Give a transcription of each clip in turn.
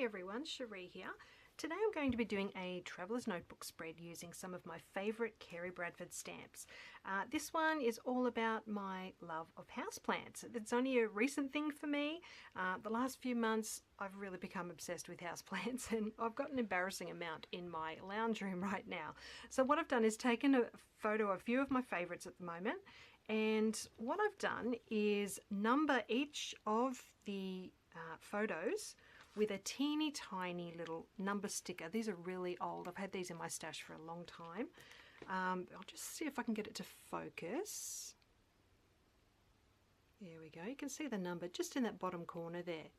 everyone, Sheree here. Today I'm going to be doing a traveller's notebook spread using some of my favourite Kerri Bradford stamps. This one is all about my love of houseplants. It's only a recent thing for me. The last few months I've really become obsessed with houseplants and I've got an embarrassing amount in my lounge room right now. So what I've done is taken a photo of a few of my favourites at the moment, and what I've done is number each of the photos with a teeny tiny little number sticker. These are really old. I've had these in my stash for a long time. I'll just see if I can get it to focus. There we go. You can see the number just in that bottom corner there.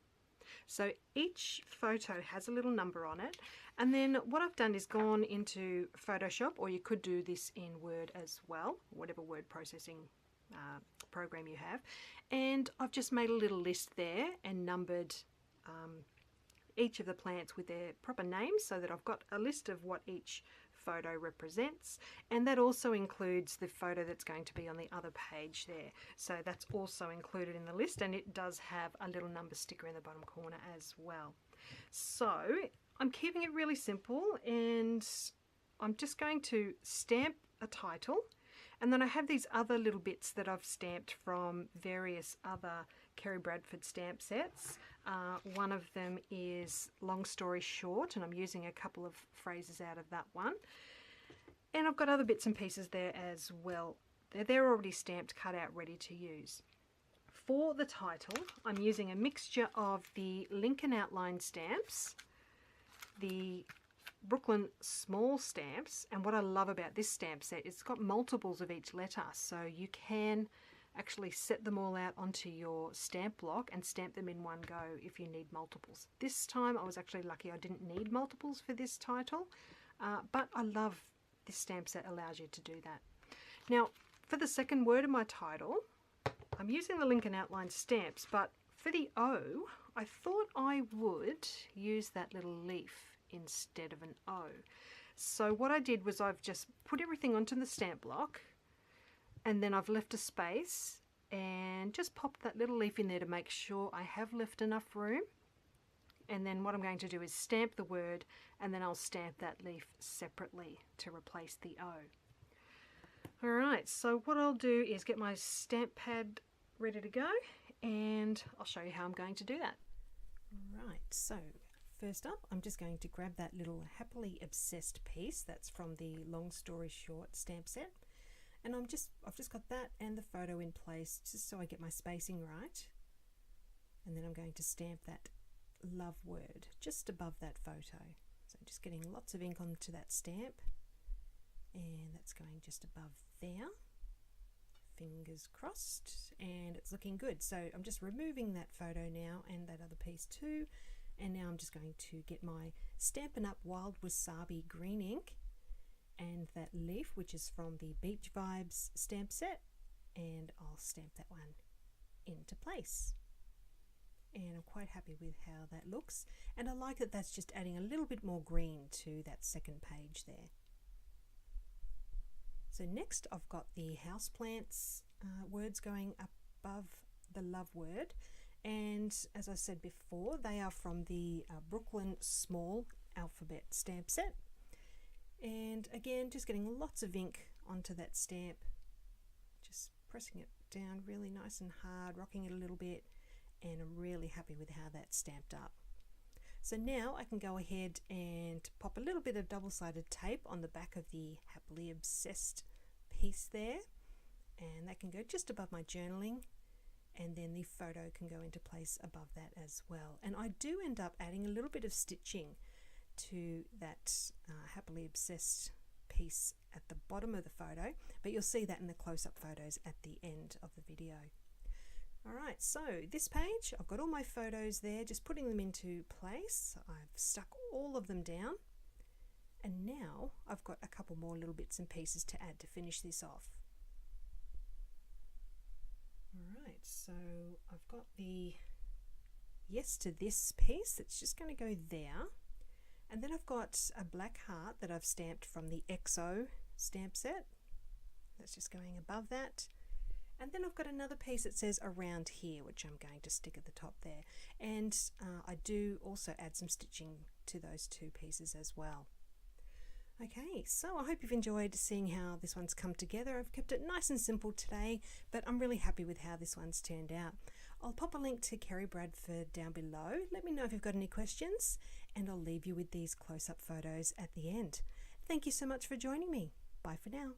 So each photo has a little number on it, and then what I've done is gone into Photoshop, or you could do this in Word as well, whatever word processing program you have, and I've just made a little list there and numbered each of the plants with their proper names so that I've got a list of what each photo represents, and that also includes the photo that's going to be on the other page there. So that's also included in the list, and it does have a little number sticker in the bottom corner as well. So I'm keeping it really simple, and I'm just going to stamp a title, and then I have these other little bits that I've stamped from various other Kerri Bradford stamp sets. One of them is Long Story Short, and I'm using a couple of phrases out of that one. And I've got other bits and pieces there as well. They're already stamped, cut out, ready to use. For the title, I'm using a mixture of the Lincoln Outline stamps, the Brooklyn small stamps, and what I love about this stamp set is it's got multiples of each letter, so you can actually set them all out onto your stamp block and stamp them in one go if you need multiples. This time I was actually lucky I didn't need multiples for this title, but I love this stamp set allows you to do that. Now for the second word of my title, I'm using the Lincoln Outline stamps, but for the O I thought I would use that little leaf instead of an O. So what I did was I've just put everything onto the stamp block, and then I've left a space and just popped that little leaf in there to make sure I have left enough room. And then what I'm going to do is stamp the word, and then I'll stamp that leaf separately to replace the O. Alright, so what I'll do is get my stamp pad ready to go, and I'll show you how I'm going to do that. Right, so first up, I'm just going to grab that little Happily Obsessed piece that's from the Long Story Short stamp set, and I've just got that and the photo in place just so I get my spacing right, and then I'm going to stamp that love word just above that photo. So just getting lots of ink onto that stamp, and that's going just above there. Fingers crossed, and it's looking good. So I'm just removing that photo now and that other piece too. And now I'm just going to get my Stampin' Up! Wild Wasabi green ink and that leaf, which is from the Beach Vibes stamp set, and I'll stamp that one into place. And I'm quite happy with how that looks, and I like that that's just adding a little bit more green to that second page there. So next I've got the houseplants words going above the love word. And as I said before, they are from the Brooklyn small alphabet stamp set. And again, just getting lots of ink onto that stamp, just pressing it down really nice and hard, rocking it a little bit, and I'm really happy with how that's stamped up. So now I can go ahead and pop a little bit of double-sided tape on the back of the Happily Obsessed piece there, and that can go just above my journaling, and then the photo can go into place above that as well. And I do end up adding a little bit of stitching to that Happily Obsessed piece at the bottom of the photo, but you'll see that in the close-up photos at the end of the video. Alright, so this page, I've got all my photos there, just putting them into place. I've stuck all of them down, and now I've got a couple more little bits and pieces to add to finish this off. Alright, so I've got the yes to this piece that's just going to go there, and then I've got a black heart that I've stamped from the XO stamp set. That's just going above that, And then I've got another piece that says around here, which I'm going to stick at the top there. And I do also add some stitching to those two pieces as well. Okay, so I hope you've enjoyed seeing how this one's come together. I've kept it nice and simple today, but I'm really happy with how this one's turned out. I'll pop a link to Kerri Bradford down below. Let me know if you've got any questions, and I'll leave you with these close-up photos at the end. Thank you so much for joining me. Bye for now.